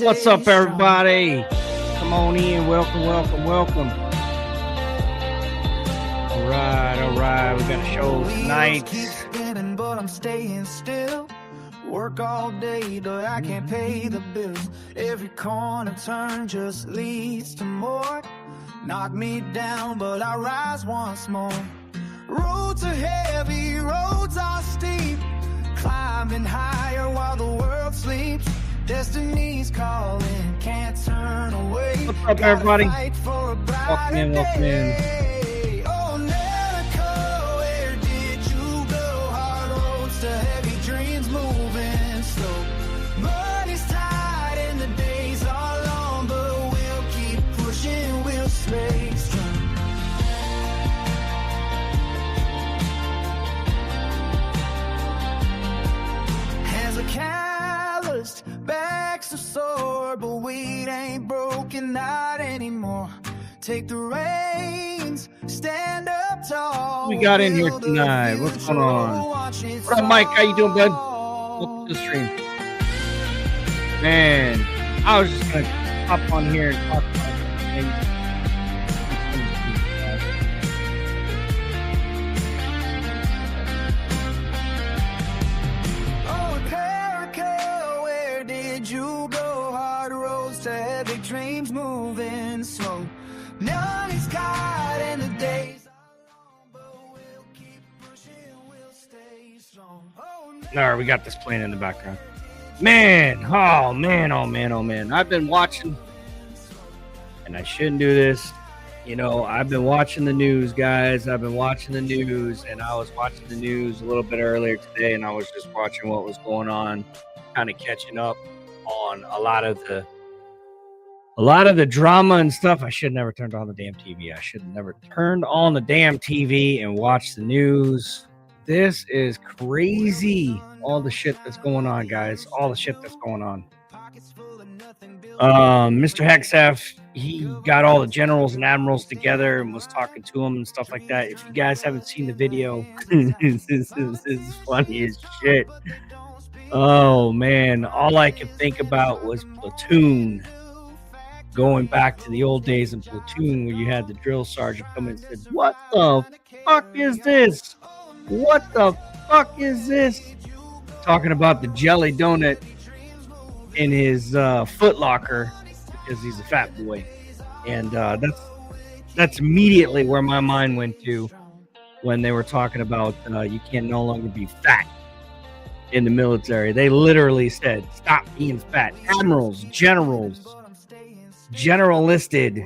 What's up, everybody? Come on in. Welcome. All right. We got a show tonight. Spinning, but I'm staying still. Work all day, but I can't pay the bills. Every corner turn just leads to more. Knock me down, but I rise once more. Roads are heavy, roads are steep. Climbing higher while the world sleeps. Destiny's calling, can't turn away. What's up, everybody? Welcome in. Oh, America, where did you go? Hard roads to heavy dreams moving slow. Money's tight and the days are long, but we'll keep pushing, we'll stay strong. Hands are calloused, backs are sore, but we ain't broken, not anymore. Take the reins, stand up tall. We got in here tonight. What's going on? What up, Mike? How you doing, bud? Welcome to the stream. Man, I was just gonna hop on here and talk about things. Oh, America, where did you go? Hard roads to heavy dreams moving slow. Money's tight and the days are long, but we'll keep pushing, we'll stay strong. Oh, All right, we got this playing in the background. Man. I've been watching, and I shouldn't do this. You know, I've been watching the news, guys. I've been watching the news, and I was watching the news a little bit earlier today, and I was just watching what was going on, kind of catching up on a lot of the drama and stuff. I should have never turned on the damn TV. I should have never turned on the damn TV and watched the news. This is crazy. All the shit that's going on, guys. All the shit that's going on. Mr. Hexef, he got all the generals and admirals together and was talking to them and stuff like that. If you guys haven't seen the video, this is funny as shit. Oh, man. All I could think about was Platoon. Going back to the old days in Platoon where you had the drill sergeant come in and said, "What the fuck is this? What the fuck is this?" Talking about the jelly donut in his foot locker because he's a fat boy. And that's immediately where my mind went to when they were talking about you can no longer be fat in the military. They literally said, stop being fat. Admirals, generals, general listed,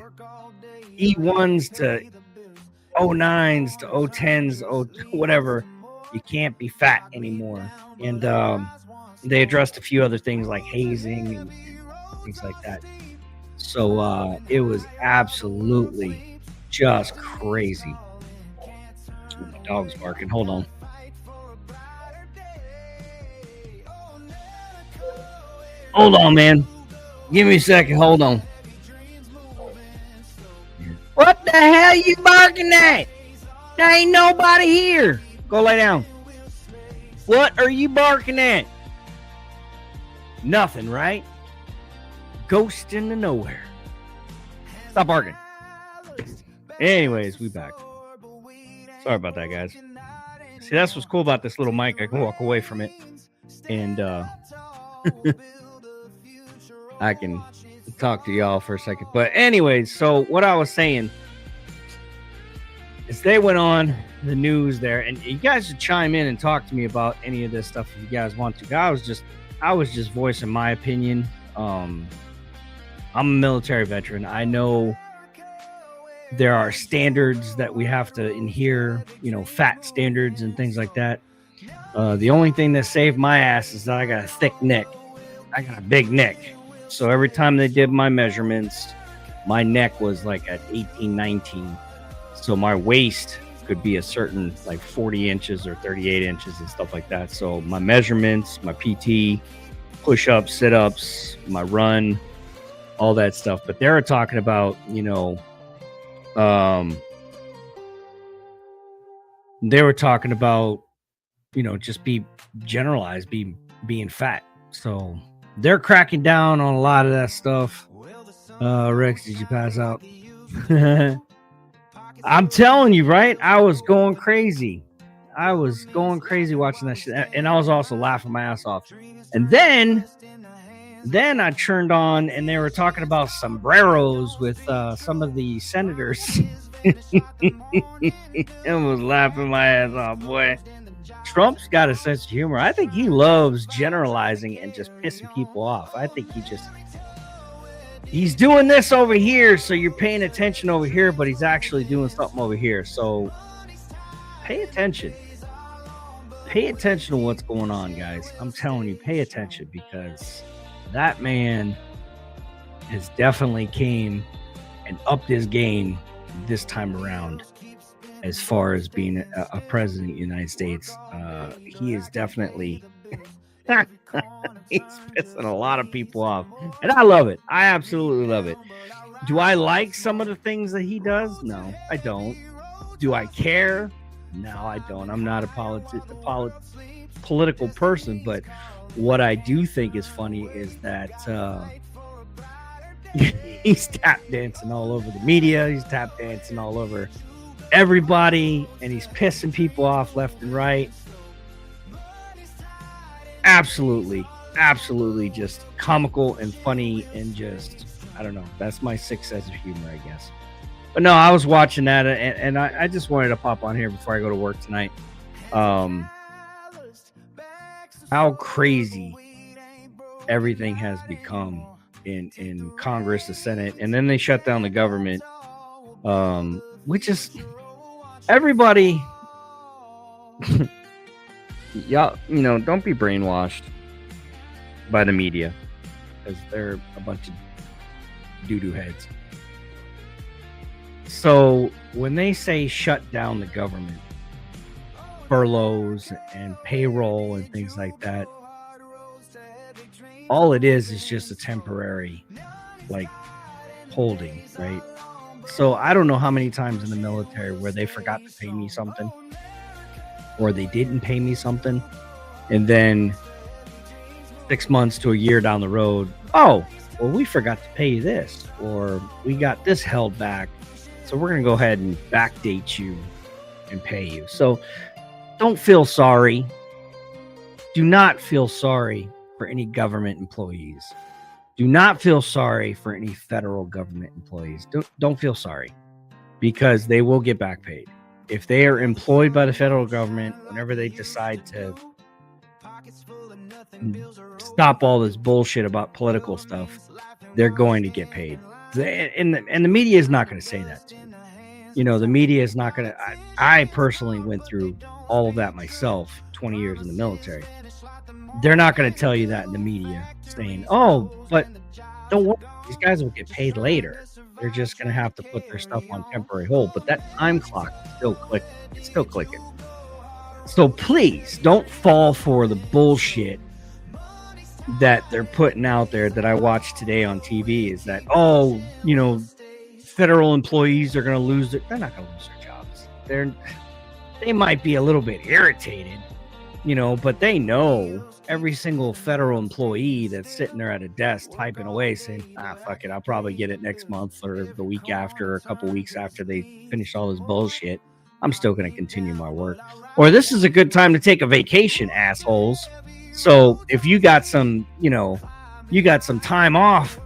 E1s to O9s to O10s, whatever. You can't be fat anymore. And they addressed a few other things like hazing and things like that. So it was absolutely just crazy. My dog's barking. Hold on. Hold on, man. Give me a second. Hold on. What the hell you barking at? There ain't nobody here. Go lay down. What are you barking at? Nothing, right? Ghost into nowhere. Stop barking. Anyways, we back. Sorry about that, guys. See, that's what's cool about this little mic. I can walk away from it and I can talk to y'all for a second. But anyways, so what I was saying is they went on the news there, and you guys should chime in and talk to me about any of this stuff if you guys want to. I was just voicing my opinion. I'm a military veteran. I know there are standards that we have to adhere, fat standards and things like that. The only thing that saved my ass is that I got a thick neck. I got a big neck. So every time they did my measurements, my neck was like at 18, 19. So my waist could be a certain like 40 inches or 38 inches and stuff like that. So my measurements, my PT, push-ups, sit-ups, my run, all that stuff. But they were talking about, they were talking about, just be generalized, being fat. So, they're cracking down on a lot of that stuff. Rex, did you pass out? I'm telling you, right? I was going crazy. I was going crazy watching that shit, and I was also laughing my ass off. And then I turned on, and they were talking about sombreros with some of the senators. I was laughing my ass off, boy. Trump's got a sense of humor. I think he loves generalizing and just pissing people off. I think he's doing this over here, so you're paying attention over here, but he's actually doing something over here. So pay attention. Pay attention to what's going on, guys. I'm telling you, pay attention, because that man has definitely came and upped his game this time around as far as being a president of the United States. He is definitely he's pissing a lot of people off, and I love it. I absolutely love it. Do I like some of the things that he does? No, I don't. Do I care? No, I don't. I'm not a political person, but what I do think is funny is that he's tap dancing all over the media. He's tap dancing all over everybody, and he's pissing people off left and right. Absolutely just comical and funny, and just, I don't know. That's my sixth sense of humor, I guess. But no, I was watching that, and I just wanted to pop on here before I go to work tonight. How crazy everything has become in Congress, the Senate, and then they shut down the government, which is everybody. Y'all, don't be brainwashed by the media, because they're a bunch of doo-doo heads. So when they say shut down the government, furloughs and payroll and things like that, all it is just a temporary, holding, right? So I don't know how many times in the military where they forgot to pay me something, or they didn't pay me something, and then 6 months to a year down the road, oh, well, we forgot to pay you this, or we got this held back, so we're going to go ahead and backdate you and pay you. So don't feel sorry. Do not feel sorry for any government employees. Do not feel sorry for any federal government employees. Don't feel sorry, because they will get back paid. If they are employed by the federal government, whenever they decide to stop all this bullshit about political stuff, they're going to get paid. And the media is not going to say that to you. The media is not going to. I personally went through all of that myself, 20 years in the military. They're not going to tell you that in the media, saying, oh, but don't worry, these guys will get paid later. They're just going to have to put their stuff on temporary hold. But that time clock is still clicking. It's still clicking. So please don't fall for the bullshit that they're putting out there that I watched today on TV, is that, federal employees are going to lose they're not going to lose their jobs. They might be a little bit irritated, but they know every single federal employee that's sitting there at a desk typing away saying, fuck it, I'll probably get it next month or the week after, or a couple weeks after they finish all this bullshit. I'm still going to continue my work. Or this is a good time to take a vacation, assholes. So if you got some, you got some time off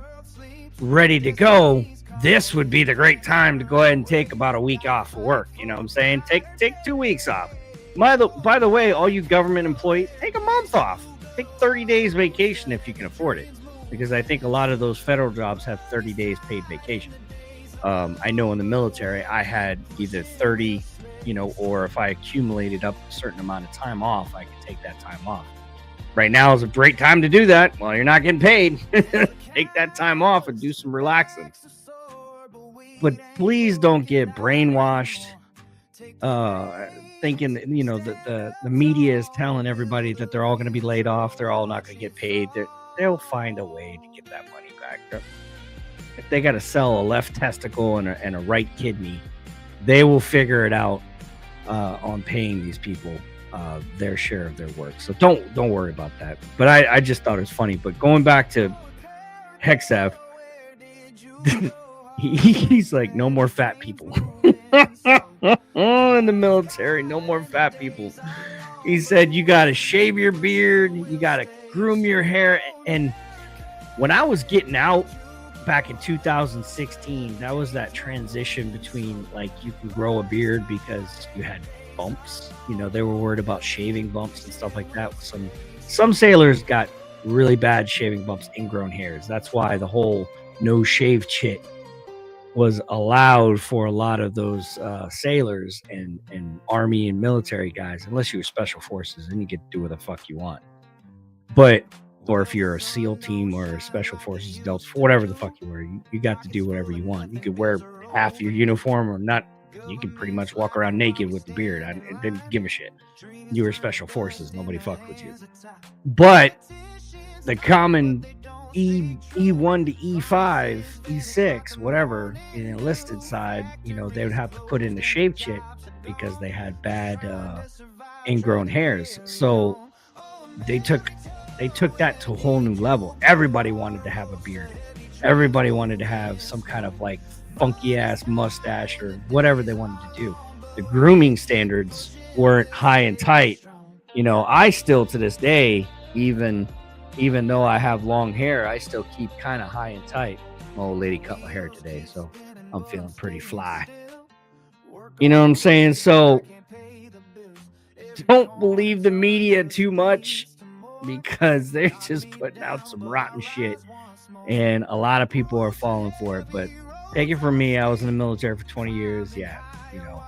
ready to go, this would be the great time to go ahead and take about a week off of work. You know what I'm saying? Take 2 weeks off. By the way, all you government employees, take a month off. Take 30 days vacation if you can afford it, because I think a lot of those federal jobs have 30 days paid vacation. I know in the military, I had either 30, or if I accumulated up a certain amount of time off, I could take that time off. Right now is a great time to do that. Well, you're not getting paid. Take that time off and do some relaxing. But please don't get brainwashed, thinking that, the media is telling everybody that they're all going to be laid off. They're all not going to get paid. They'll find a way to get that money back. If they got to sell a left testicle and a right kidney, they will figure it out on paying these people. their share of their work. So don't worry about that. But I just thought it was funny. But going back to Hexaf, he's like, no more fat people in the military. No more fat people. He said you got to shave your beard, you got to groom your hair. And when I was getting out back in 2016, that was that transition between like you can grow a beard because you had bumps. You know, they were worried about shaving bumps and stuff like that. Some sailors got really bad shaving bumps, ingrown hairs. That's why the whole no shave shit was allowed for a lot of those sailors and army and military guys, unless you were special forces, then you get to do what the fuck you want. But or if you're a SEAL team or special forces adults, for whatever the fuck you were, you got to do whatever you want. You could wear half your uniform or not. You could pretty much walk around naked with the beard. I didn't give a shit. You were special forces. Nobody fucked with you. But the common E1 to E5, E6, whatever, in the enlisted side, you know, they would have to put in the shaved shit because they had bad ingrown hairs. So they took that to a whole new level. Everybody wanted to have a beard. Everybody wanted to have some kind of like funky ass mustache or whatever they wanted to do. The grooming standards weren't high and tight. You know, I still to this day, even though I have long hair, I still keep kind of high and tight. My old lady cut my hair today, so I'm feeling pretty fly. You know what I'm saying? So don't believe the media too much because they're just putting out some rotten shit. And a lot of people are falling for it. But take it from me, I was in the military for 20 years. Yeah, you know,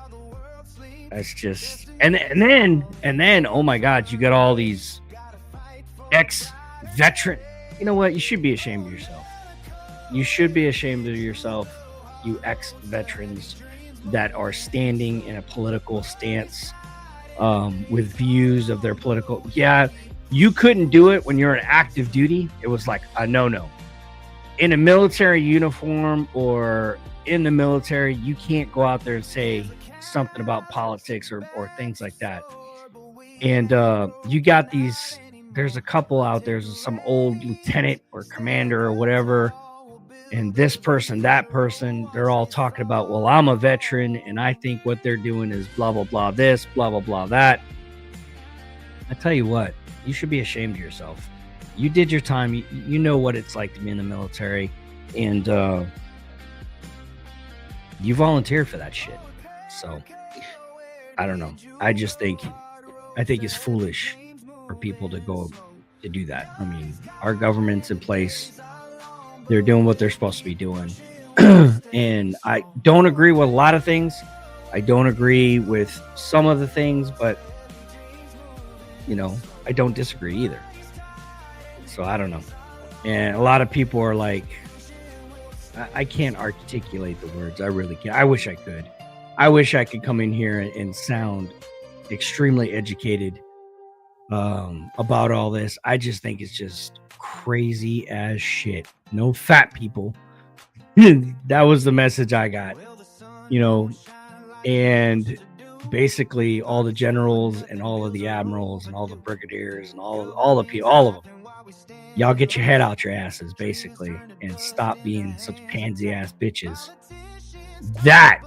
that's just... And then, oh my God, you got all these ex-veteran. You know what? You should be ashamed of yourself. You should be ashamed of yourself, you ex-veterans that are standing in a political stance with views of their political... Yeah, you couldn't do it when you're in active duty. It was like a no-no. In a military uniform or in the military, you can't go out there and say something about politics or things like that. And you got these... There's a couple out there, some old lieutenant or commander or whatever, and this person, that person, they're all talking about, well, I'm a veteran, and I think what they're doing is blah, blah, blah this, blah, blah, blah that. I tell you what, you should be ashamed of yourself. You did your time. You know what it's like to be in the military, and you volunteered for that shit. So, I don't know. I think it's foolish for people to go to do that. I mean, our government's in place. They're doing what they're supposed to be doing. And I don't agree with a lot of things. I don't agree with some of the things, but, you know, I don't disagree either. So I don't know. And a lot of people are like, I can't articulate the words. I really can't. I wish I could. I wish I could come in here and sound extremely educated about all this. I just think it's just crazy as shit. No fat people. That was the message I got, you know. And basically all the generals and all of the admirals and all the brigadiers and all the people, all of them, y'all get your head out your asses basically and stop being such pansy ass bitches. That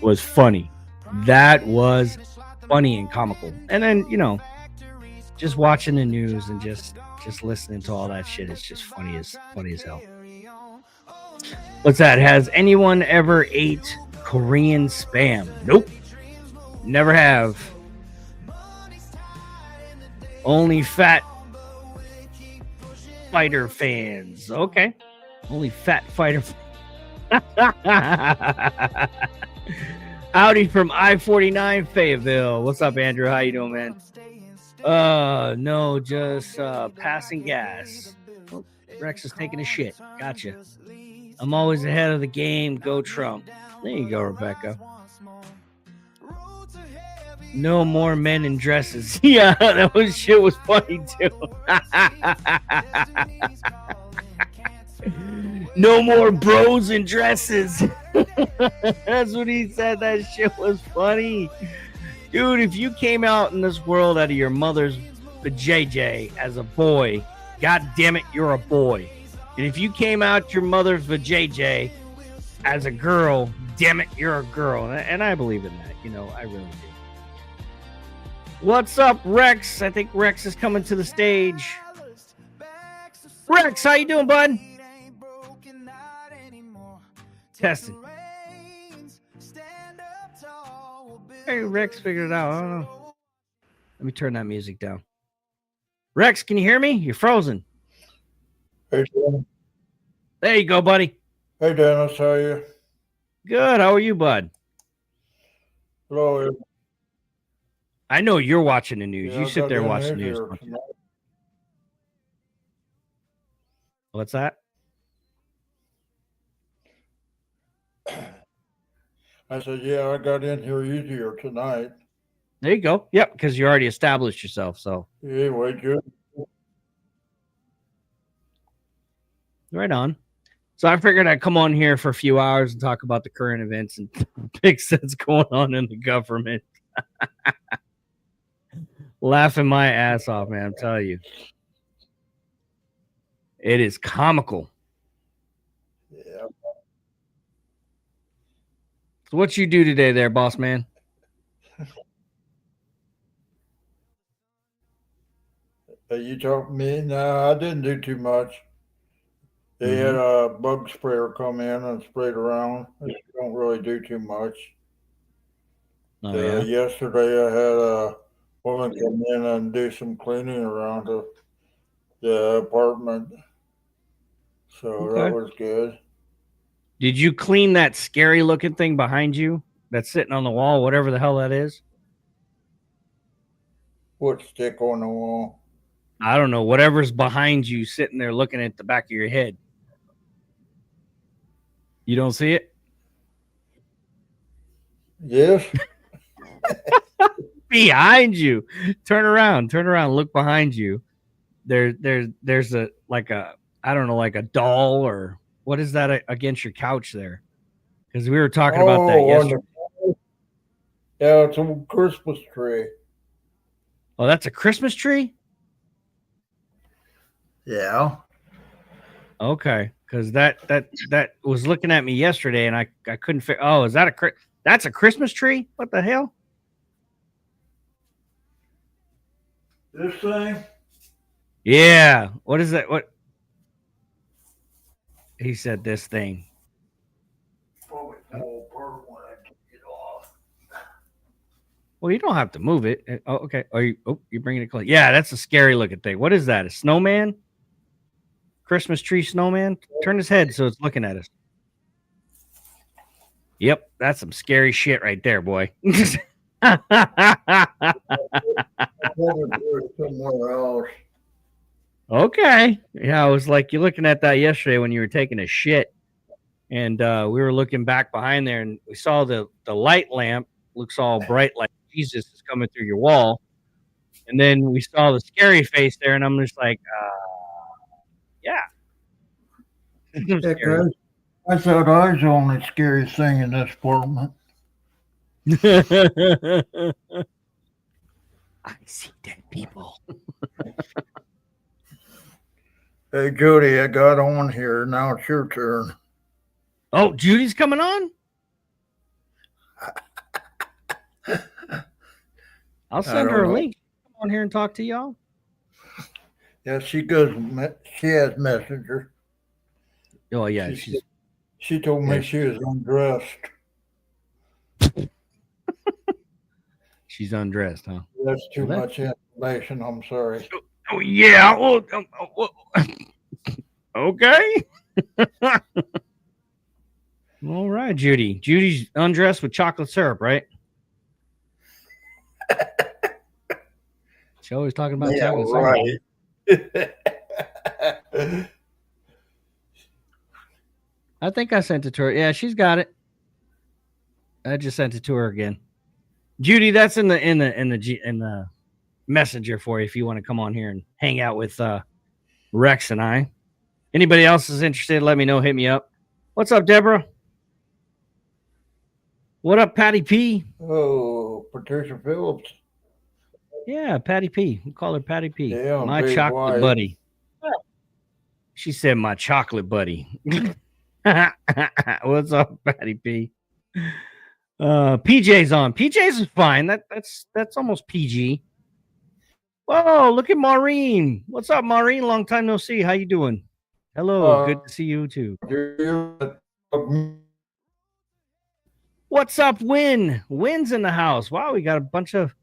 was funny. That was funny and comical. And then, you know, just watching the news and just listening to all that shit is just funny as hell. What's that? Has anyone ever ate Korean spam? Nope. Never have. Only fat fighter fans. Okay. Only fat fighter Howdy from I-49 Fayetteville. What's up, Andrew? How you doing, man? No, just passing gas. Oh, Rex is taking a shit. Gotcha. I'm always ahead of the game. Go Trump. There you go, Rebecca. No more men in dresses. Yeah, that shit was funny too. No more bros in dresses. That's what he said. That shit was funny. Dude, if you came out in this world out of your mother's JJ as a boy, god damn it, you're a boy. And if you came out your mother's JJ as a girl, damn it, you're a girl. And I believe in that. You know, I really do. What's up, Rex? I think Rex is coming to the stage. Rex, how you doing, bud? Testing. Hey, Rex figured it out. I don't know. Let me turn that music down. Rex, can you hear me? You're frozen. Hey, Dan. There you go, buddy. Hey, Dennis, how are you? Good. How are you, bud? Hello. I know you're watching the news. Yeah, you sit there watching the news. What's that? I said, yeah, I got in here easier tonight. There you go. Yep, because you already established yourself. So anyway, good. Right on. So I figured I'd come on here for a few hours and talk about the current events and things that's going on in the government. Laughing my ass off, man. I'm telling you. It is comical. Yeah. So what you do today there, boss man? You talk to me? No, I didn't do too much. They had a bug sprayer come in and sprayed around. They don't really do too much. Yesterday I had a woman come in and do some cleaning around the apartment. So that was good. Did you clean that scary looking thing behind you that's sitting on the wall, whatever the hell that is? What stick on the wall? I don't know. Whatever's behind you sitting there looking at the back of your head. You don't see it? Yes. Behind you. Turn around, look behind you. There's a I don't know, like a doll or what is that against your couch there? Because we were talking about that yesterday. Yeah, it's a Christmas tree. Oh, that's a Christmas tree? Yeah. Okay, because that was looking at me yesterday, and I couldn't figure. Oh, is that that's a Christmas tree? What the hell? This thing? Yeah. What is that? What? He said this thing. Probably fall apart when I get it off. Well, you don't have to move it. Oh, okay. You're bringing it close. Yeah, that's a scary looking thing. What is that? A snowman? Christmas tree snowman? Turn his head so it's looking at us. Yep, that's some scary shit right there, boy. Somewhere else. Okay. Yeah, I was like, you're looking at that yesterday when you were taking a shit. And we were looking back behind there, and we saw the light lamp looks all bright like Jesus is coming through your wall. And then we saw the scary face there, and I'm just like, yeah. I thought I was the only scary thing in this apartment. I see dead people. Hey, Jody, I got on here. Now it's your turn. Oh, Judy's coming on? I'll send her a link. Come on here and talk to y'all. Yeah, she goes. She has Messenger. Oh, yeah. She told me she was undressed. She's undressed, huh? That's too much information. I'm sorry. Oh, yeah. Okay. All right, Judy. Judy's undressed with chocolate syrup, right? She's always talking about chocolate syrup. Right. I think I sent it to her. Yeah, she's got it. I just sent it to her again. Judy, that's in the messenger for you if you want to come on here and hang out with Rex and I. Anybody else is interested, let me know. Hit me up. What's up, Deborah? What up, Patty P? Oh, Patricia Phillips. Yeah, Patty P. We call her Patty P. Yeah, My big chocolate white. buddy. She said, "My chocolate buddy." What's up, Patty P? PJ's on. PJ's is fine. That's almost PG. Whoa, look at Maureen. What's up, Maureen? Long time no see. How you doing? Hello, good to see you too. What's up, Win? Win's in the house. Wow, we got a bunch of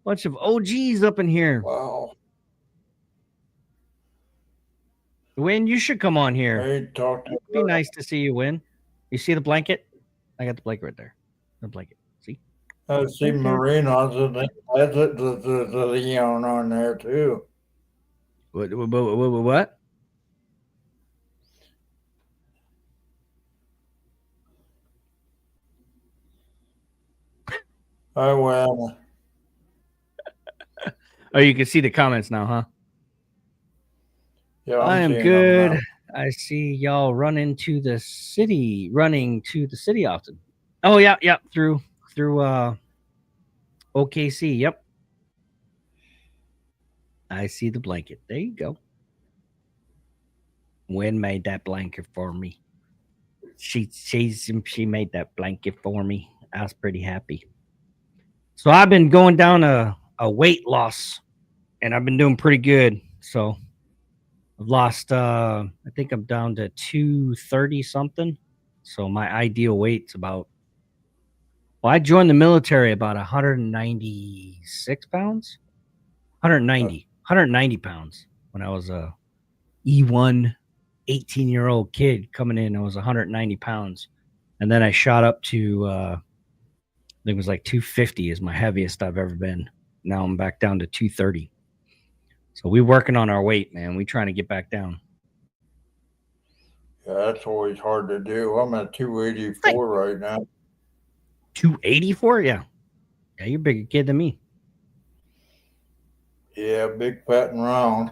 OGs up in here. Wow. Win, you should come on here. It'd be nice to see you, Win. You see the blanket? I got the blanket right there. The blanket. See? I see Marinos and the Leon on there too. What? I will. Oh, you can see the comments now, huh? Yeah, I am good. I see y'all running to the city often. Oh yeah, through OKC. Yep. I see the blanket. There you go. Wynn made that blanket for me. She made that blanket for me. I was pretty happy. So I've been going down a weight loss, and I've been doing pretty good. So I've lost, I think I'm down to 230 something. So my ideal weight's about, I joined the military about 196 pounds, 190 pounds when I was a E1 18-year-old kid coming in. I was 190 pounds. And then I shot up to, I think it was like 250 is my heaviest I've ever been. Now I'm back down to 230. So we're working on our weight, man. We're trying to get back down. Yeah, that's always hard to do. I'm at 284 right now. 284? Yeah. Yeah, you're a bigger kid than me. Yeah, big, fat, and round.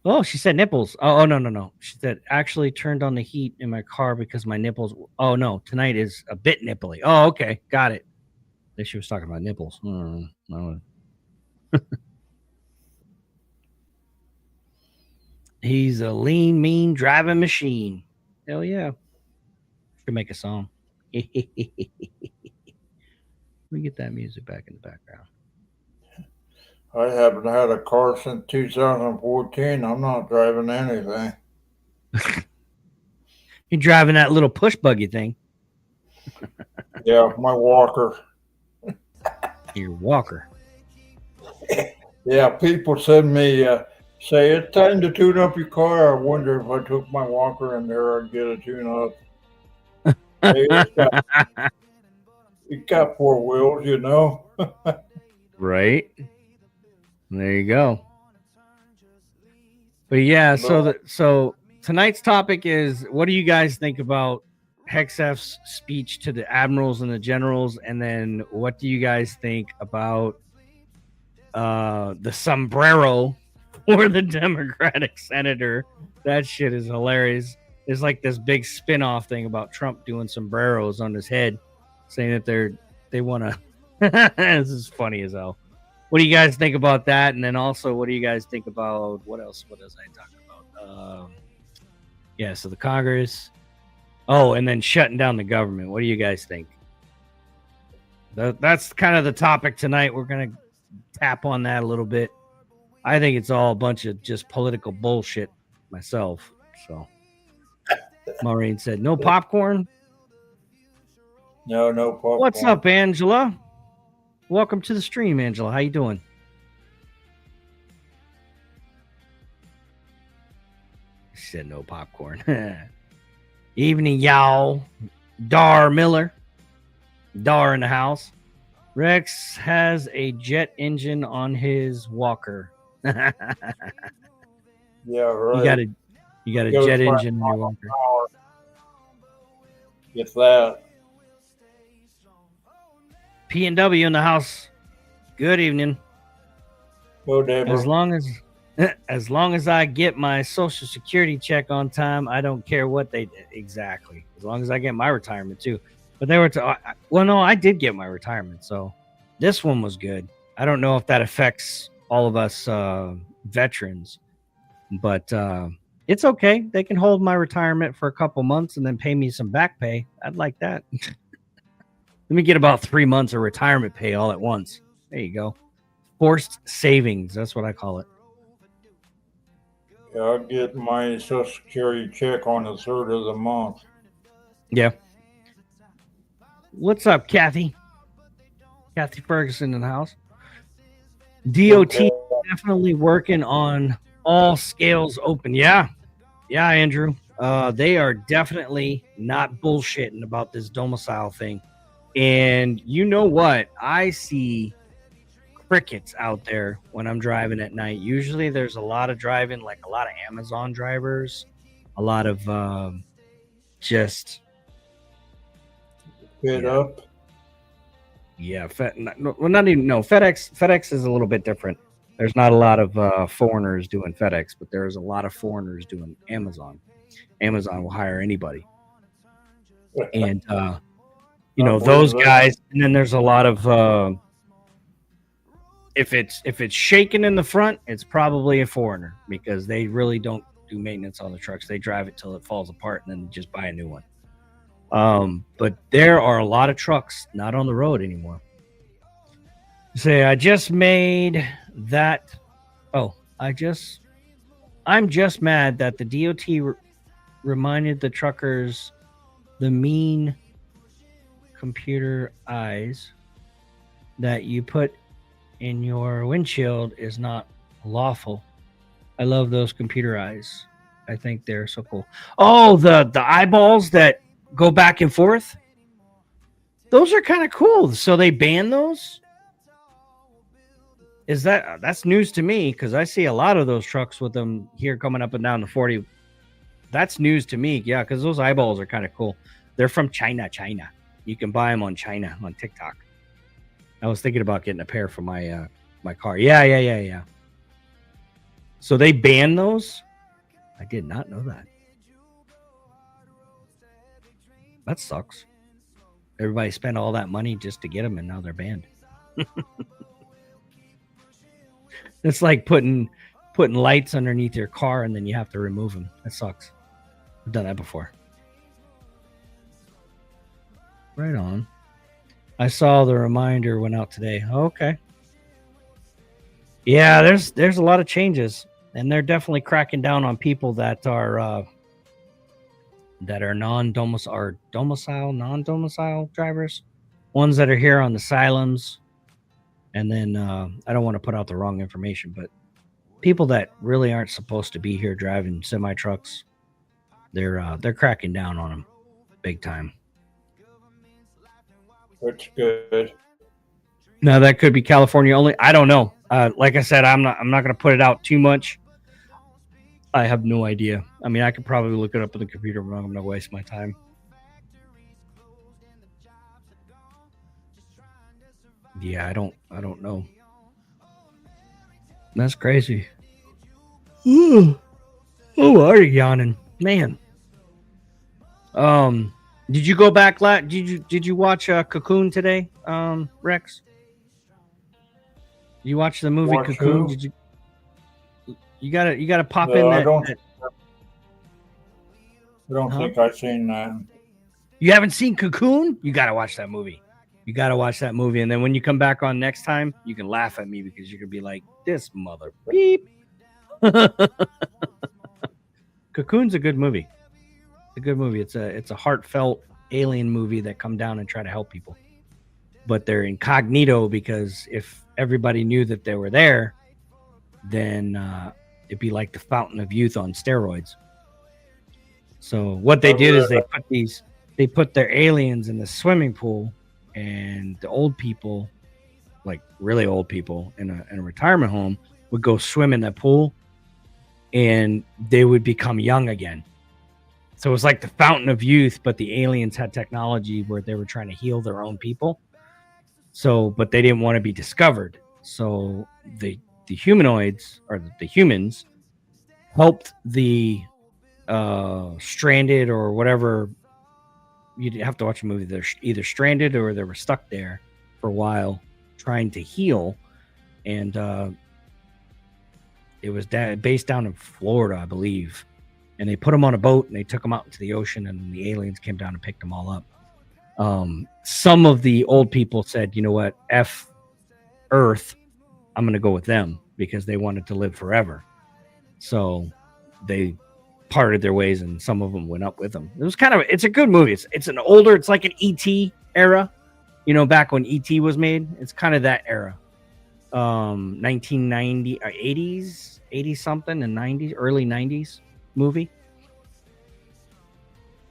Oh, she said nipples. Oh, no. She said, actually turned on the heat in my car because my nipples. Oh, no. Tonight is a bit nipply. Oh, okay. Got it. I think she was talking about nipples. No. He's a lean, mean driving machine. Hell yeah. Should make a song. Let me get that music back in the background. I haven't had a car since 2014. I'm not driving anything. You're driving that little push buggy thing. Yeah, my walker. Your walker. Yeah, people send me, say, it's time to tune up your car. I wonder if I took my walker in there, I'd get a tune up. Hey, it's got 4 wheels, you know. Right. There you go. But yeah, so tonight's topic is, what do you guys think about Hexef's speech to the admirals and the generals? And then what do you guys think about the sombrero for the Democratic senator? That shit is hilarious. There's like this big spin-off thing about Trump doing sombreros on his head, saying that they want to. This is funny as hell. What do you guys think about that? And then also, what do you guys think about what else? What else I talking about? Yeah, so the Congress. Oh, and then shutting down the government. What do you guys think? That's kind of the topic tonight. We're gonna tap on that a little bit. I think it's all a bunch of just political bullshit myself. So Maureen said, no popcorn? No popcorn. What's up, Angela? Welcome to the stream, Angela. How you doing? She said no popcorn. Evening, y'all. Dar Miller. Dar in the house. Rex has a jet engine on his walker. Yeah, right. You got a jet engine in your walker. Get that. P&W in the house. Good evening. Go, Deborah. As long as As long as I get my Social Security check on time, I don't care what they did. Exactly. As long as I get my retirement too. But they were well, no, I did get my retirement, so this one was good. I don't know if that affects all of us veterans, but it's okay. They can hold my retirement for a couple months and then pay me some back pay. I'd like that. Let me get about 3 months of retirement pay all at once. There you go. Forced savings. That's what I call it. Yeah, I'll get my Social Security check on the 3rd of the month. Yeah. What's up, Kathy? Kathy Ferguson in the house. DOT Okay. definitely working on all scales open. Yeah. Yeah, Andrew. They are definitely not bullshitting about this domicile thing. And you know what? I see crickets out there when I'm driving at night. Usually there's a lot of driving, like a lot of Amazon drivers, a lot of just Fit up. Yeah, FedEx is a little bit different. There's not a lot of foreigners doing FedEx, but there's a lot of foreigners doing Amazon. Amazon will hire anybody, and those guys. And then there's a lot of if it's shaking in the front, it's probably a foreigner because they really don't do maintenance on the trucks. They drive it till it falls apart and then just buy a new one. But there are a lot of trucks not on the road anymore. Say, I just made that. Oh, I'm just mad that the DOT reminded the truckers the mean computer eyes that you put in your windshield is not lawful. I love those computer eyes. I think they're so cool. Oh, the eyeballs that go back and forth. Those are kind of cool. So they ban those? That's news to me because I see a lot of those trucks with them here coming up and down the 40. That's news to me. Yeah, because those eyeballs are kind of cool. They're from China. You can buy them on China on TikTok. I was thinking about getting a pair for my my car. Yeah. So they banned those? I did not know that. That sucks. Everybody spent all that money just to get them, and now they're banned. It's like putting lights underneath your car, and then you have to remove them. That sucks. I've done that before. Right on. I saw the reminder went out today. Okay. Yeah, there's a lot of changes, and they're definitely cracking down on people that are non-domicile drivers, ones that are here on the asylums. And then I don't want to put out the wrong information, but people that really aren't supposed to be here driving semi trucks, they're cracking down on them big time. That's good. Now that could be California only. I don't know. Like I said, I'm not going to put it out too much. I have no idea. I mean, I could probably look it up on the computer, but I'm going to waste my time. Yeah, I don't know. That's crazy. Ooh. Oh, are you yawning, man? Did you go back? Did you watch Cocoon today, Rex? You watched the movie Cocoon? Who? Did you? You gotta pop in that. I don't think I've seen that. You haven't seen Cocoon? You gotta watch that movie. You gotta watch that movie, and then when you come back on next time, you can laugh at me because you could be like, "This mother beep." Cocoon's a good movie. It's a good movie. It's a heartfelt alien movie that come down and try to help people, but they're incognito because if everybody knew that they were there, then it'd be like the Fountain of Youth on steroids. So what they did is they put their aliens in the swimming pool, and the old people, like really old people in a retirement home, would go swim in that pool, and they would become young again. So it was like the Fountain of Youth, but the aliens had technology where they were trying to heal their own people. So, but they didn't want to be discovered. So humanoids or the humans helped the stranded or whatever. You'd have to watch a movie. They're either stranded or they were stuck there for a while trying to heal. And it was based down in Florida, I believe. And they put them on a boat and they took them out into the ocean, and the aliens came down and picked them all up. Some of the old people said, you know what, F Earth, I'm going to go with them, because they wanted to live forever. So they parted their ways, and some of them went up with them. It was it's a good movie. It's an older, it's like an E.T. era, back when E.T. was made. It's kind of that era. 1990 or 80 something and 90s, early 90s movie.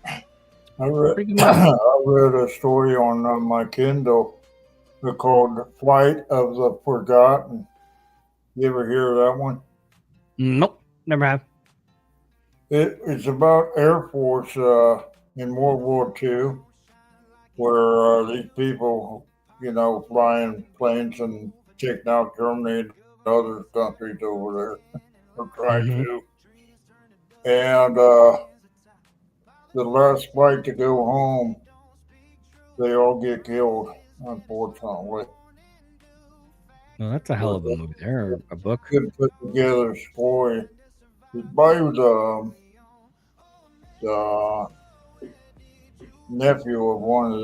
I read a story on my Kindle called "Flight of the Forgotten." You ever hear of that one? Nope, never have. It's about Air Force in World War II, where these people, flying planes and taking out Germany and other countries over there, or trying to. And the last flight to go home, they all get killed, unfortunately. Well, that's a hell of a movie there, or a book. Good put together story. It's by the nephew of one of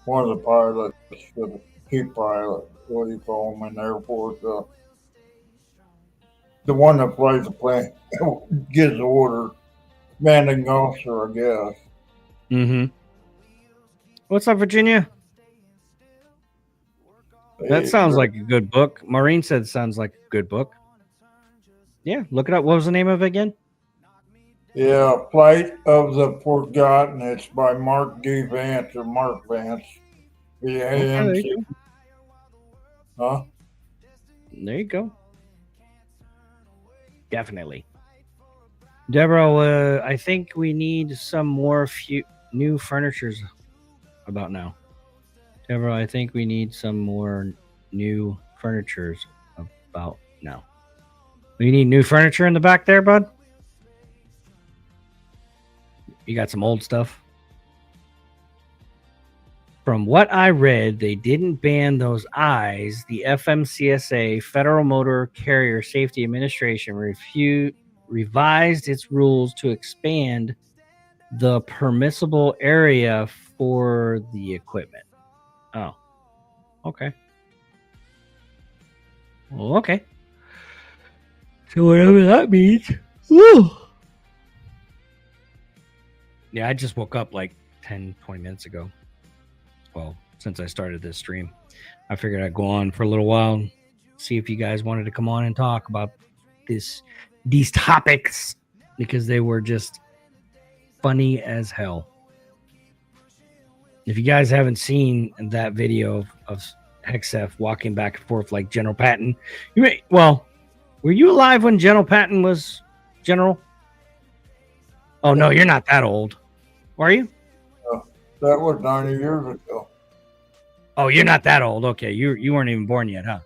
the pilots, the chief pilot, what do you call him in the Air Force? The one that flies the plane, gives the order, commanding officer, I guess. Mm-hmm. What's up, Virginia? That sounds like a good book. Maureen said it sounds like a good book. Yeah, look it up. What was the name of it again? Yeah, Flight of the Forgotten. It's by Mark D. Vance, or Mark Vance. Okay, huh? There you go. Definitely. Deborah, I think we need some more new furnitures about now. Deborah, I think we need some more new furnitures about now. You need new furniture in the back there, bud? You got some old stuff? From what I read, they didn't ban those eyes. The FMCSA, Federal Motor Carrier Safety Administration, revised its rules to expand the permissible area for the equipment. Oh, okay. Well, okay. So whatever that means. Woo. Yeah, I just woke up like 10, 20 minutes ago. Well, since I started this stream, I figured I'd go on for a little while and see if you guys wanted to come on and talk about these topics, because they were just funny as hell. If you guys haven't seen that video of Hexef walking back and forth like General Patton, were you alive when General Patton was general? Oh no, you're not that old. Are you? That was 90 years ago. Oh, you're not that old. Okay, you weren't even born yet, huh?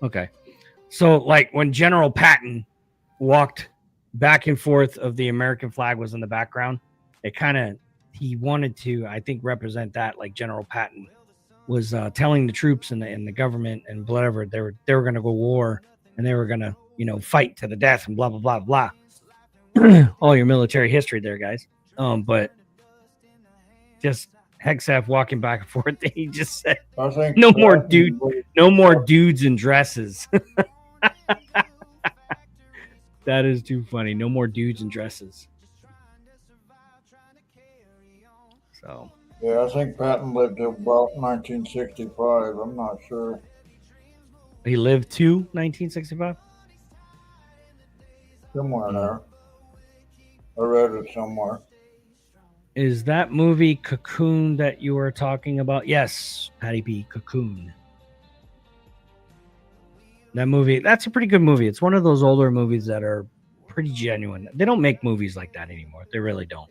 Okay. So, like, when General Patton walked back and forth of the American flag was in the background, he wanted to, I think, represent that, like General Patton was telling the troops and the government and whatever, they were going to go war, and they were going to, fight to the death and blah, blah, blah, blah. All your military history there, guys. But just Hexaf walking back and forth, he just said, no more dudes in dresses. That is too funny. No more dudes in dresses. So yeah, I think Patton lived to about 1965. I'm not sure. He lived to 1965? Somewhere there. I read it somewhere. Is that movie Cocoon that you were talking about? Yes, Patty B. Cocoon. That movie, that's a pretty good movie. It's one of those older movies that are pretty genuine. They don't make movies like that anymore. They really don't.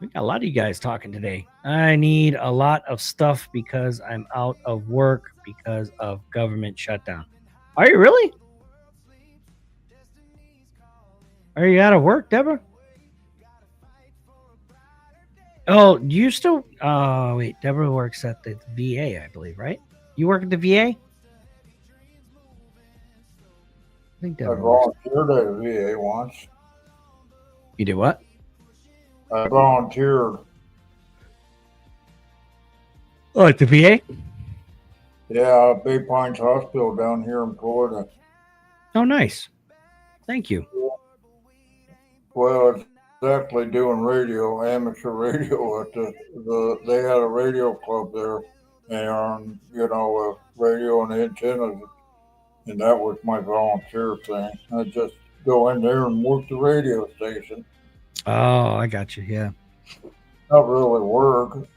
We got a lot of you guys talking today. I need a lot of stuff because I'm out of work because of government shutdown. Are you really? Are you out of work, Deborah? Oh, do you still? Oh, wait. Deborah works at the VA, I believe, right? You work at the VA? I think I Deborah works. volunteered at a VA once. You did what? I volunteered. Oh, at the VA? Yeah, Bay Pines Hospital down here in Florida. Oh, nice. Thank you. Well, it's actually doing radio, amateur radio at they had a radio club there, and radio and antennas, and that was my volunteer thing. I just go in there and work the radio station. Oh, I got you. Yeah. Not really work.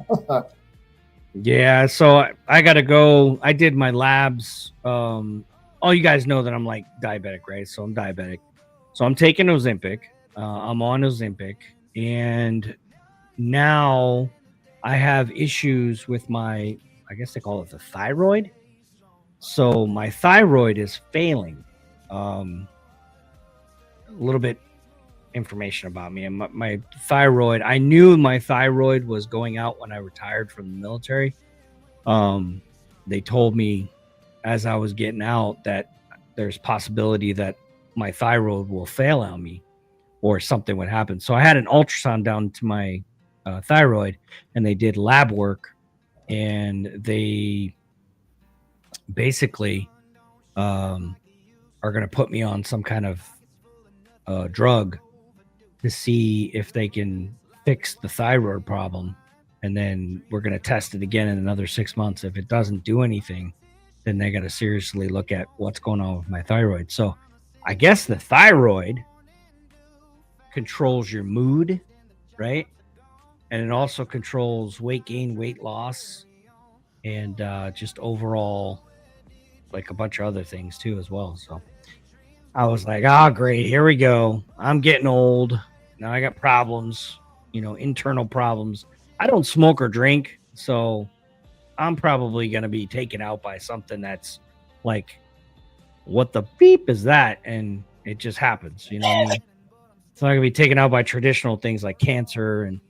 Yeah, so I got to go. I did my labs. All you guys know that I'm like diabetic, right? So I'm diabetic. So I'm taking Ozempic. I'm on Ozempic. And now I have issues with my, I guess they call it the thyroid. So my thyroid is failing. A little bit information about me. And my thyroid, I knew my thyroid was going out when I retired from the military. They told me as I was getting out that there's possibility that my thyroid will fail on me or something would happen. So I had an ultrasound down to my thyroid, and they did lab work, and they basically are going to put me on some kind of drug to see if they can fix the thyroid problem. And then we're going to test it again in another 6 months. If it doesn't do anything, then they got to seriously look at what's going on with my thyroid. So I guess the thyroid controls your mood, right? And it also controls weight gain, weight loss, and just overall, like a bunch of other things too as well. So I was like, great, here we go. I'm getting old. Now I got problems, internal problems. I don't smoke or drink, so I'm probably going to be taken out by something that's like, what the beep is that? And it just happens, you know what I mean? It's not going to be taken out by traditional things like cancer and,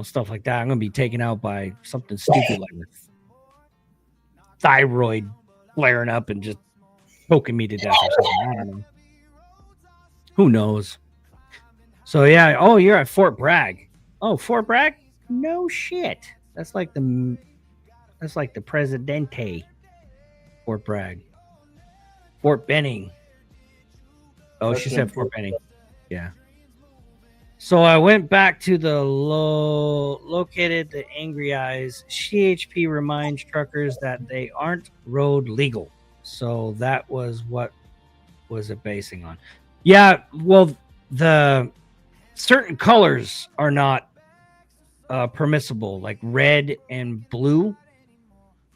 stuff like that. I'm going to be taken out by something stupid like this thyroid flaring up and just poking me to death or something. I don't know. Who knows? So, yeah. Oh, you're at Fort Bragg. Oh, Fort Bragg? No shit. That's like the Presidente. Fort Bragg. Fort Benning. Oh, she said Fort Benning. Yeah. So I went back to the located the Angry Eyes. CHP reminds truckers that they aren't road legal. So that was what was it basing on? Yeah, well, the certain colors are not permissible, like red and blue.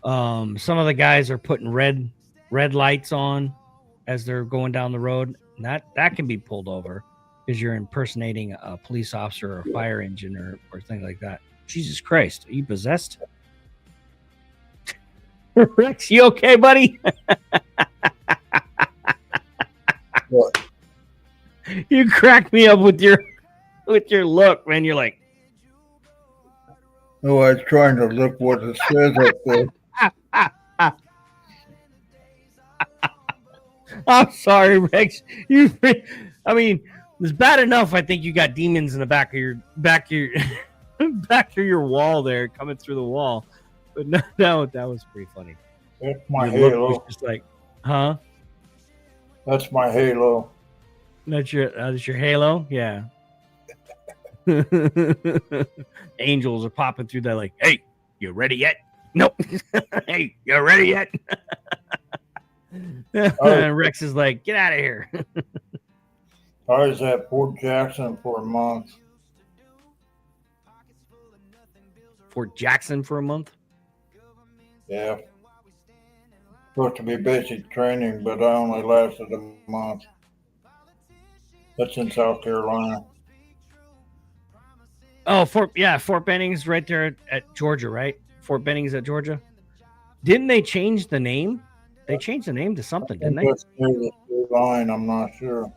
Some of the guys are putting red lights on as they're going down the road. And that can be pulled over because you're impersonating a police officer or a fire engine or things like that. Jesus Christ, are you possessed? Rex, you okay, buddy? What? You crack me up with your look, man. You're like, Oh, I was trying to look what it says up there. I'm sorry, Rex. I mean, it's bad enough. I think you got demons in the back of your back of your wall there, coming through the wall. But no, that was pretty funny. That's my Your halo. look was just like, huh? That's my halo. That's your halo, yeah. Angels are popping through there like, hey, you ready yet? Nope. Hey, you ready yet? And Rex is like, get out of here. I was at Fort Jackson for a month. Fort Jackson for a month? Yeah. Supposed to be basic training, but I only lasted a month. That's in South Carolina. Oh, Fort Benning's right there at Georgia, right? Fort Benning's at Georgia. Didn't they change the name? They changed the name to something, didn't they? That's near the state line. I'm not sure.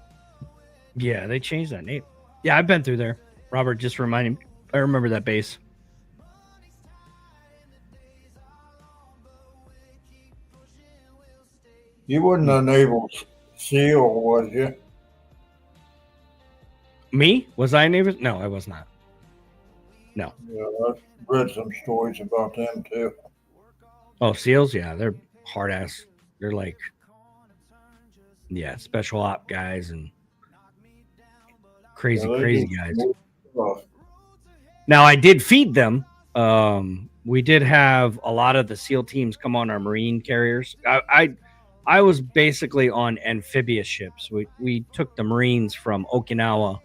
Yeah, they changed that name. Yeah, I've been through there. Robert just reminded me. I remember that base. You wasn't a naval SEAL, was you? Me? Was I a neighbor? No, I was not. No. Yeah, I've read some stories about them too. Oh, SEALs? Yeah, they're hard ass. They're like, yeah, special op guys and crazy guys. Now, I did feed them. We did have a lot of the SEAL teams come on our Marine carriers. I was basically on amphibious ships. We took the Marines from Okinawa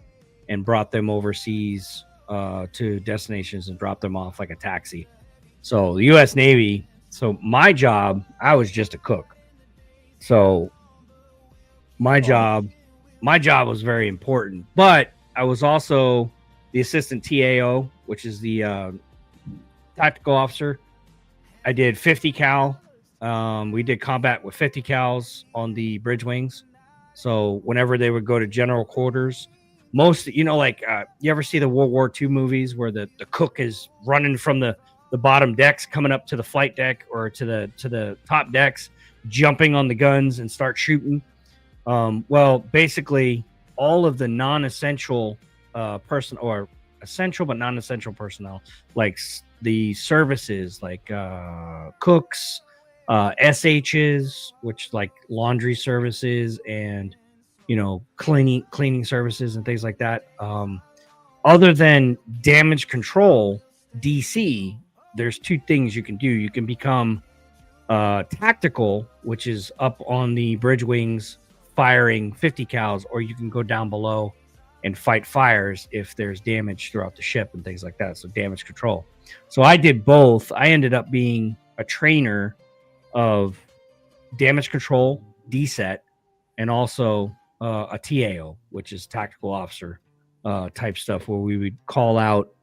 and brought them overseas to destinations and dropped them off like a taxi. So the U.S. Navy. So my job, I was just a cook. So my job was very important, but I was also the assistant TAO, which is the tactical officer. I did 50 cal. We did combat with 50 cals on the bridge wings. So whenever they would go to general quarters, most, you know, like you ever see the World War II movies where the cook is running from the bottom decks, coming up to the flight deck or to the top decks, jumping on the guns and start shooting. Well, basically all of the non-essential person or essential but non-essential personnel, like the services, like cooks, SHs, which like laundry services and, you know, cleaning services and things like that. Other than damage control, DC, there's two things you can do. You can become tactical, which is up on the bridge wings firing 50 cals, or you can go down below and fight fires if there's damage throughout the ship and things like that. So damage control. So I did both. I ended up being a trainer of damage control, DSET, and also a TAO, which is tactical officer type stuff, where we would call out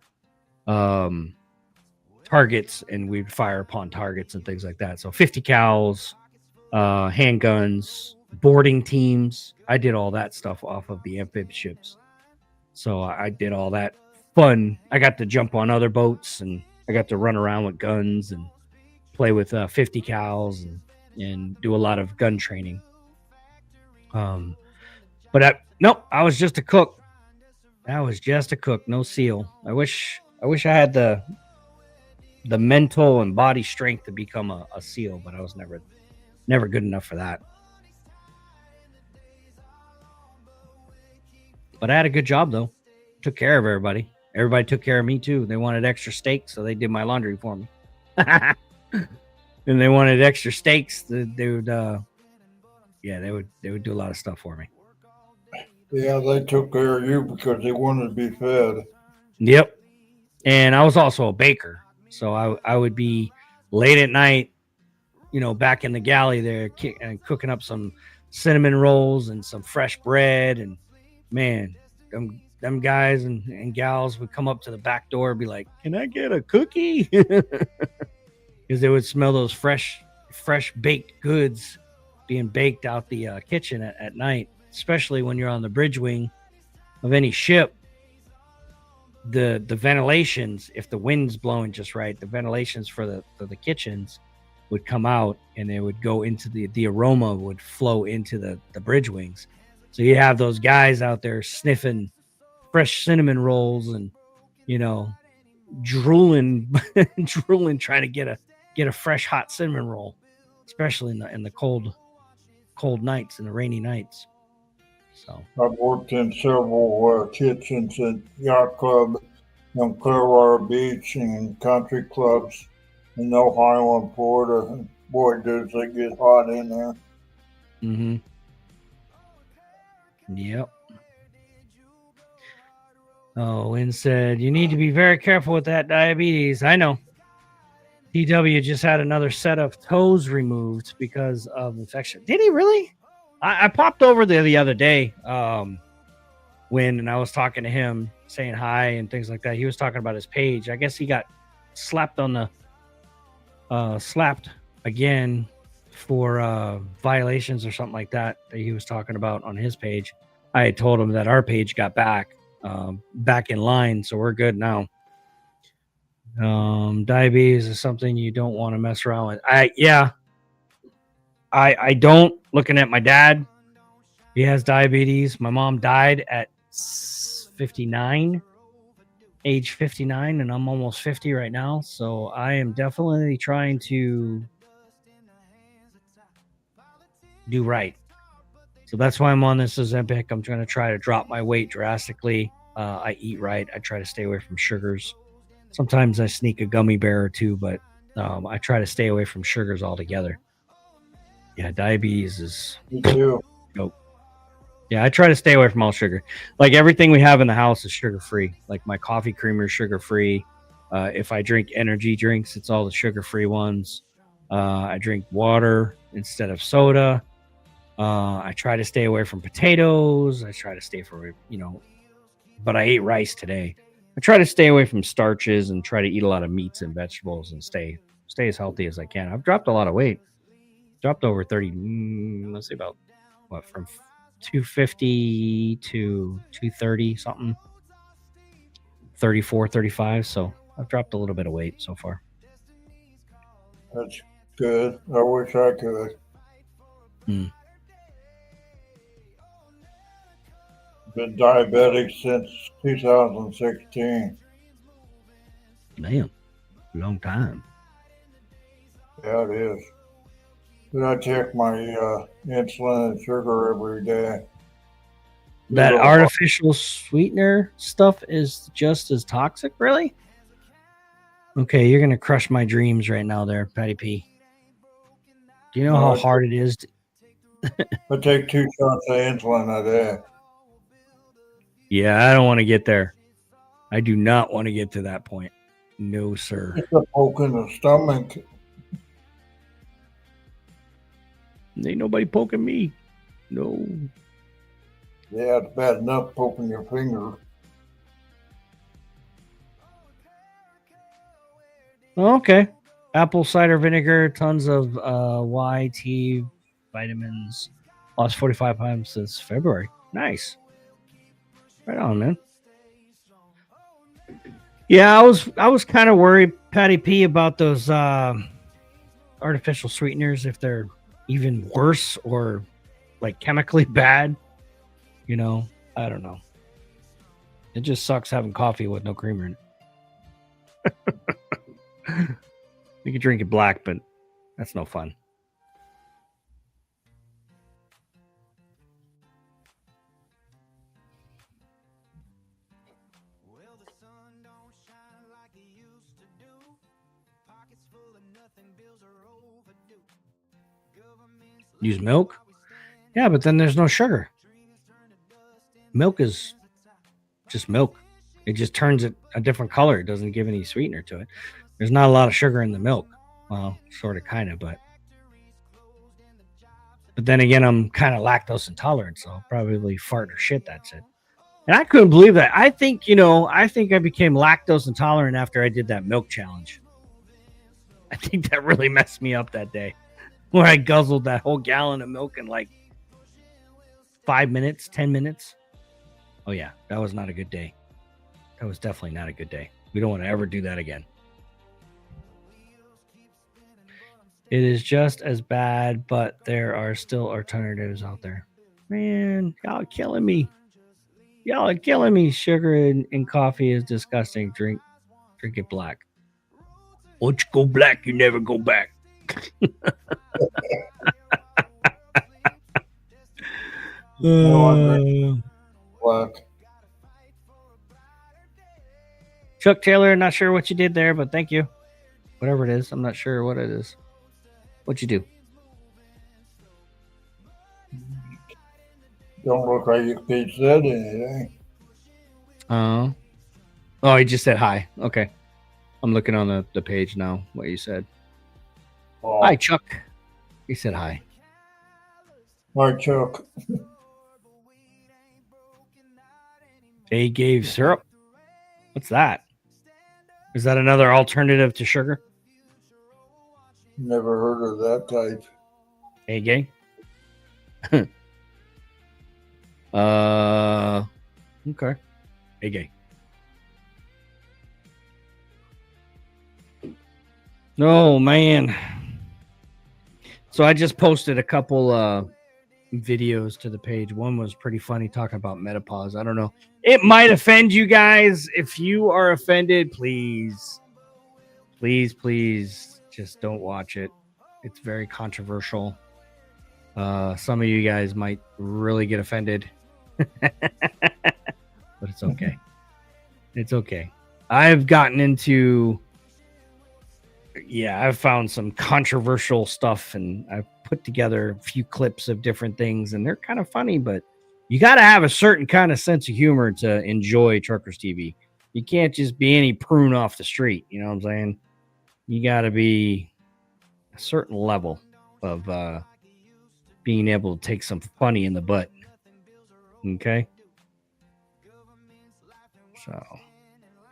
targets and we'd fire upon targets and things like that. So 50 cals, handguns, boarding teams. I did all that stuff off of the amphib ships. So I did all that fun. I got to jump on other boats and I got to run around with guns and play with 50 cals and do a lot of gun training. But I was just a cook. I was just a cook, no SEAL. I wish I had the mental and body strength to become a SEAL, but I was never good enough for that. But I had a good job though. Took care of everybody. Everybody took care of me too. They wanted extra steaks, so they did my laundry for me. And they wanted extra steaks. They would do a lot of stuff for me. Yeah, they took care of you because they wanted to be fed. Yep. And I was also a baker. So I would be late at night, you know, back in the galley there and cooking up some cinnamon rolls and some fresh bread. And man, them guys and gals would come up to the back door and be like, "Can I get a cookie?" Because they would smell those fresh baked goods being baked out the kitchen at night, especially when you're on the bridge wing of any ship. The ventilations, if the wind's blowing just right, the ventilations for the kitchens would come out and they would go into the aroma would flow into the bridge wings. So you have those guys out there sniffing fresh cinnamon rolls and, you know, drooling trying to get a fresh hot cinnamon roll, especially in the cold nights and the rainy nights. So I've worked in several kitchens at yacht club on Clearwater Beach and country clubs in Ohio and Florida. Boy, does it get hot in there. Mm-hmm. Yep. Oh, Lynn said, you need to be very careful with that diabetes. I know. DW just had another set of toes removed because of infection. Did he really? I popped over there the other day and I was talking to him. saying hi and things like that. He was talking about his page. I guess he got slapped on the slapped again for violations or something like that he was talking about on his page. I had told him that our page got back in line, so we're good now. Diabetes is something you don't want to mess around with. I don't. Looking at my dad, he has diabetes. My mom died at 59, age 59, and I'm almost 50 right now. So I am definitely trying to do right. So that's why I'm on this Ozempic. I'm trying to try to drop my weight drastically. I eat right. I try to stay away from sugars. Sometimes I sneak a gummy bear or two, but I try to stay away from sugars altogether. Yeah, diabetes is... Me too. Nope. Yeah, I try to stay away from all sugar. Like everything we have in the house is sugar-free. Like my coffee creamer is sugar-free. If I drink energy drinks, it's all the sugar-free ones. I drink water instead of soda. I try to stay away from potatoes. I try to stay away, but I ate rice today. I try to stay away from starches and try to eat a lot of meats and vegetables and stay as healthy as I can. I've dropped a lot of weight. Dropped over 30, let's see, about what, from 250 to 230 something, 34, 35. So I've dropped a little bit of weight so far. That's good. I wish I could. Been diabetic since 2016. Damn, long time. Yeah, it is. But I check my insulin and sugar every day. That artificial sweetener stuff is just as toxic, really? Okay, you're gonna crush my dreams right now, there, Patty P. Do you know how hard it is? I take 2 shots of insulin a day. Yeah, I don't want to get there. I do not want to get to that point. No, sir. It's a poke in the stomach. Ain't nobody poking me. No. Yeah, it's bad enough poking your finger. Okay. Apple cider vinegar, tons of YT vitamins. Lost 45 pounds since February. Nice. Right on, man. Yeah, I was kind of worried, Patty P, about those artificial sweeteners, if they're even worse or like chemically bad. I don't know. It just sucks having coffee with no creamer in it. You can drink it black, but that's no fun. Use milk? Yeah, but then there's no sugar. Milk is just milk. It just turns it a different color. It doesn't give any sweetener to it. There's not a lot of sugar in the milk. Well, sort of, kind of, but then again, I'm kind of lactose intolerant, so I'll probably fart or shit. That's it. And I couldn't believe that. I think I became lactose intolerant after I did that milk challenge. I think that really messed me up that day, where I guzzled that whole gallon of milk in like 5 minutes, 10 minutes. Oh, yeah, that was not a good day. That was definitely not a good day. We don't want to ever do that again. It is just as bad, but there are still alternatives out there. Man, y'all are killing me. Y'all are killing me. Sugar in coffee is disgusting. Drink it black. Once you go black, you never go back. Black. Chuck Taylor, not sure what you did there, but thank you. Whatever it is, I'm not sure what it is. What'd you do? Don't look like he said anything. Oh, he just said hi. Okay. I'm looking on the page now, what you said. Oh. Hi, Chuck. He said hi. Hi, Chuck. They gave syrup. What's that? Is that another alternative to sugar? Never heard of that type. Hey, gay. Okay. Hey, gay. No, man. So I just posted a couple videos to the page. One was pretty funny, talking about menopause. I don't know. It might offend you guys. If you are offended, please just don't watch it. It's very controversial. Some of you guys might really get offended. But it's okay. It's okay. I've gotten into, I've found some controversial stuff, and I've put together a few clips of different things, and they're kind of funny, but you got to have a certain kind of sense of humor to enjoy Truckers TV. You can't just be any prune off the street. You know what I'm saying? You got to be a certain level of being able to take some funny in the butt. Okay? So,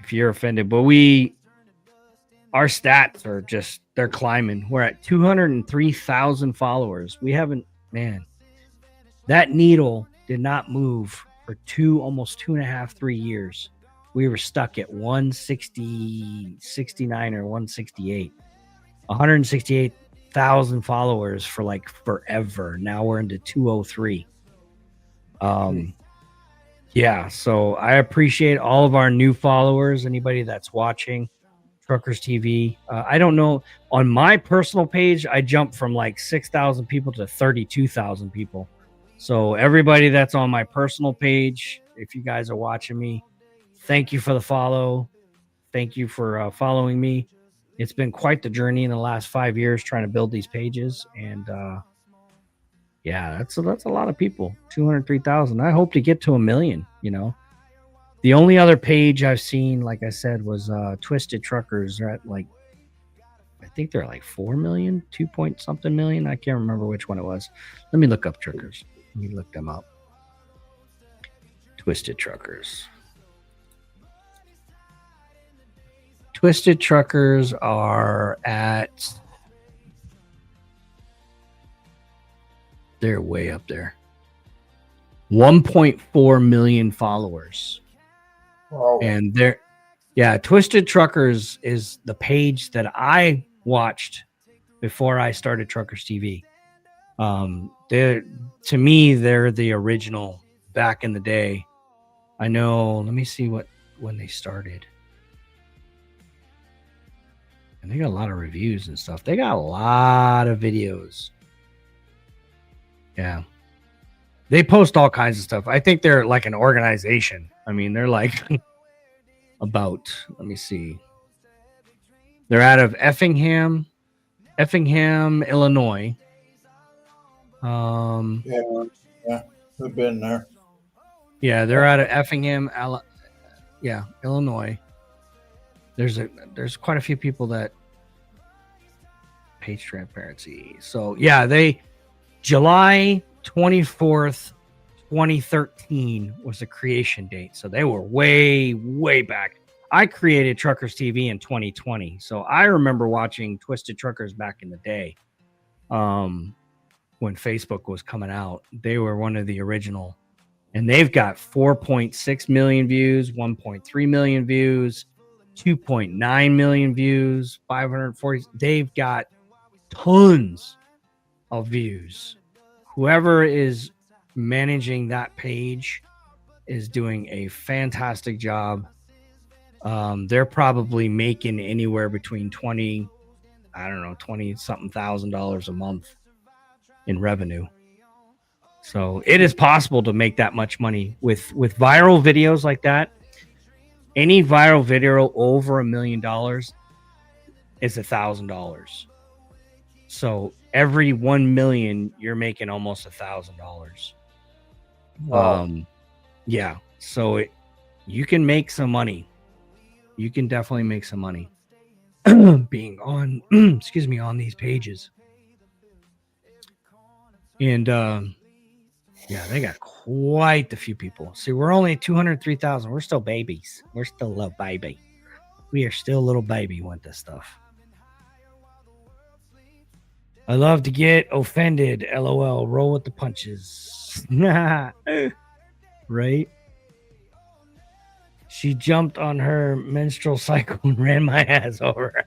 if you're offended, but our stats are just, they're climbing. We're at 203,000 followers. We haven't, man, that needle did not move for almost 2.5, 3 years. We were stuck at 160, 69 or 168. 168,000 followers for like forever. Now we're into 203. Yeah, so I appreciate all of our new followers, anybody that's watching Truckers TV. I don't know, on my personal page, I jumped from like 6,000 people to 32,000 people. So everybody that's on my personal page, if you guys are watching me, thank you for the follow. Thank you for following me. It's been quite the journey in the last 5 years trying to build these pages. And yeah, that's a lot of people. 203,000. I hope to get to 1 million, you know. The only other page I've seen, like I said, was Twisted Truckers. They're at like, I think they're like 4 million, 2 point something million. I can't remember which one it was. Let me look up Truckers. Let me look them up. Twisted Truckers. Twisted Truckers are at, they're way up there. 1.4 million followers. Wow. And Twisted Truckers is the page that I watched before I started Truckers TV. To me, they're the original back in the day. I know, let me see when they started. And they got a lot of reviews and stuff. They got a lot of videos. Yeah. They post all kinds of stuff. I think they're like an organization. I mean, they're like about, let me see. They're out of Effingham, Illinois. Yeah, we've been there. Yeah, they're out of Effingham, Illinois. There's quite a few people that page transparency. So yeah, July 24th, 2013 was the creation date. So they were way, way back. I created Truckers TV in 2020. So I remember watching Twisted Truckers back in the day. When Facebook was coming out, they were one of the original, and they've got 4.6 million views, 1.3 million views, 2.9 million views, 540. They've got tons of views. Whoever is managing that page is doing a fantastic job. They're probably making anywhere between 20 something $1,000 a month in revenue. So it is possible to make that much money with viral videos like that. Any viral video over $1 million is $1,000. So every 1 million, you're making almost $1,000. Wow. Yeah. So you can make some money. You can definitely make some money being on, on these pages. And yeah, they got quite a few people. See, we're only 203,000. We're still babies. We're still a little baby. We are still a little baby with this stuff. I love to get offended. LOL. Roll with the punches. Right? She jumped on her menstrual cycle and ran my ass over.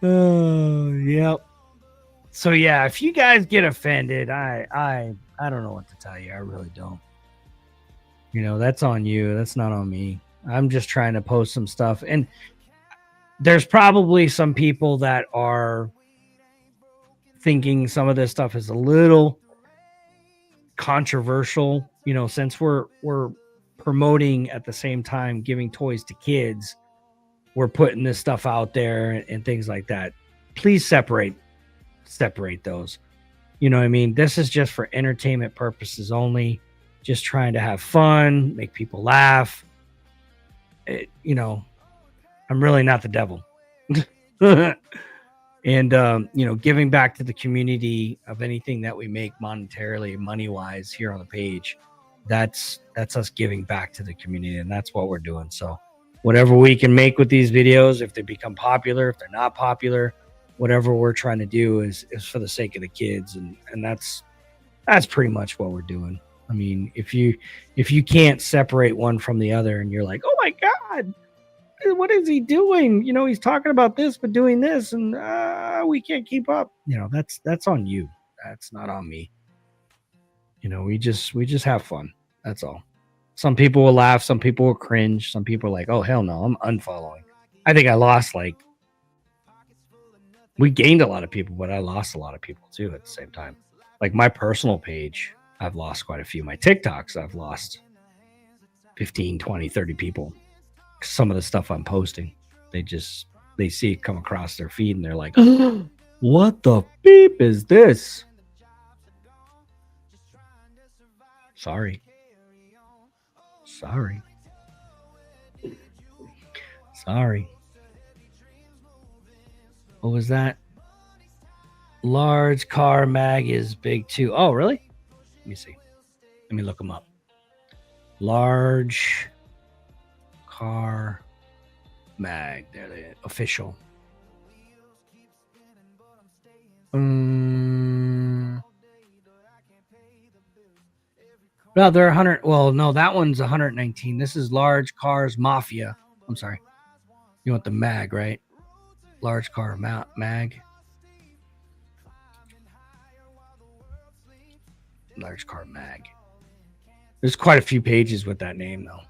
Oh, yep. So yeah, if you guys get offended, I don't know what to tell you. I really don't. You know, that's on you. That's not on me. I'm just trying to post some stuff. And there's probably some people that are thinking some of this stuff is a little controversial, you know, since we're promoting at the same time giving toys to kids, we're putting this stuff out there and things like that. Please separate those. You know what I mean? This is just for entertainment purposes only, just trying to have fun, make people laugh. You know, I'm really not the devil. And you know, giving back to the community of anything that we make monetarily, money wise here on the page, that's us giving back to the community, and that's what we're doing. So whatever we can make with these videos, if they become popular, if they're not popular, whatever we're trying to do is for the sake of the kids, and that's pretty much what we're doing. I mean, if you can't separate one from the other and you're like, oh my God, what is he doing? You know, he's talking about this, but doing this, and we can't keep up. You know, that's on you. That's not on me. You know, we just have fun. That's all. Some people will laugh. Some people will cringe. Some people are like, oh, hell no, I'm unfollowing. I think I lost we gained a lot of people, but I lost a lot of people too at the same time. Like my personal page, I've lost quite a few. My TikToks, I've lost 15, 20, 30 people. Some of the stuff I'm posting, they see it come across their feed and they're like, what the beep is this? Sorry. What was that? Large car mag is big too. Oh, really? Let me see. Let me look them up. Large car mag. They're the official. No, they're 100. Well, no, that one's 119. This is Large Cars Mafia. I'm sorry. You want the mag, right? Large car mag. Large car mag. There's quite a few pages with that name, though.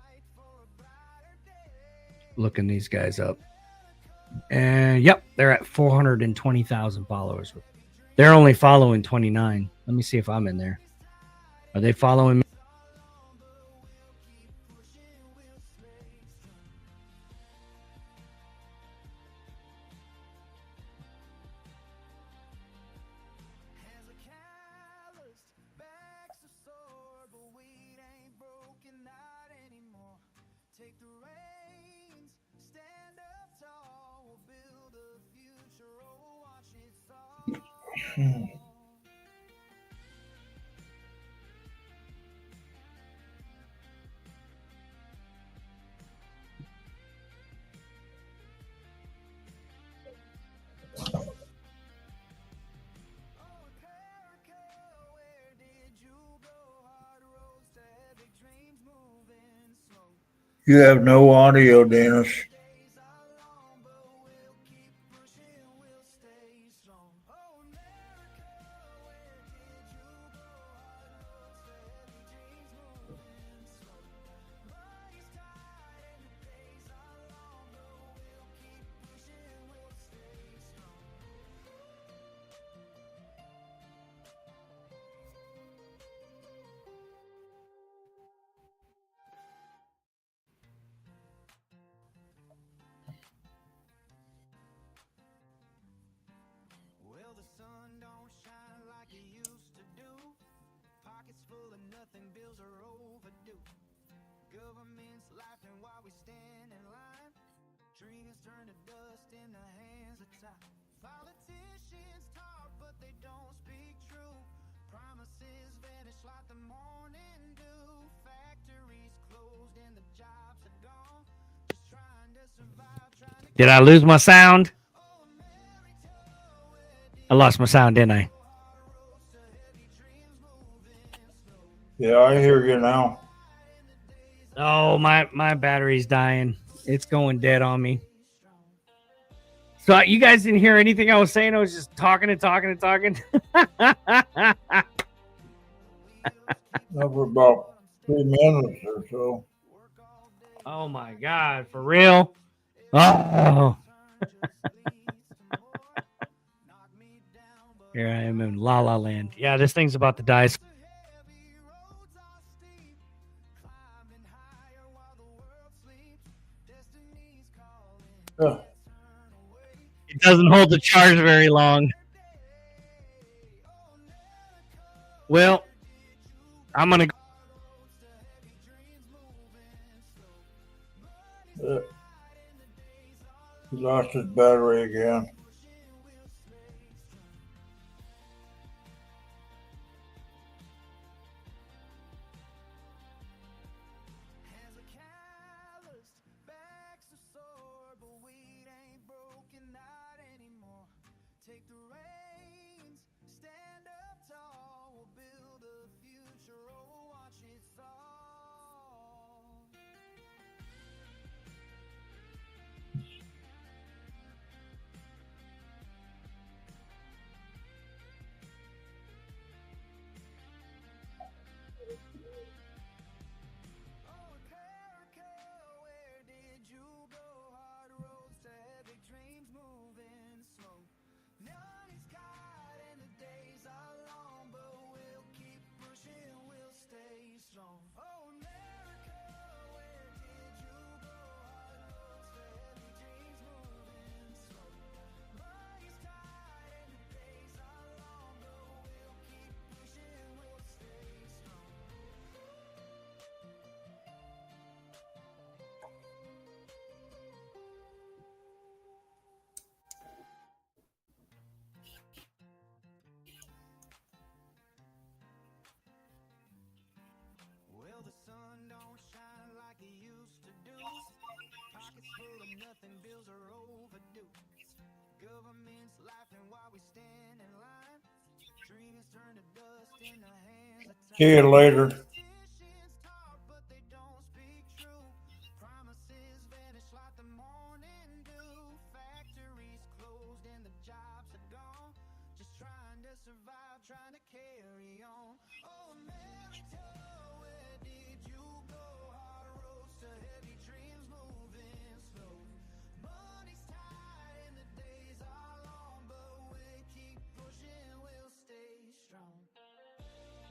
Looking these guys up. And yep, they're at 420,000 followers. They're only following 29. Let me see if I'm in there. Are they following me? You have no audio, Dennis. Did I lose my sound? I lost my sound, didn't I? Yeah, I hear you now. Oh, my battery's dying. It's going dead on me. So you guys didn't hear anything I was saying? I was just talking and talking and talking. For about 3 minutes or so. Oh my God, for real? Oh. Here I am in La La Land. Yeah, this thing's about to die. Yeah. It doesn't hold the charge very long. Well, I'm going to Yeah. He lost his battery again. See you later. Strong.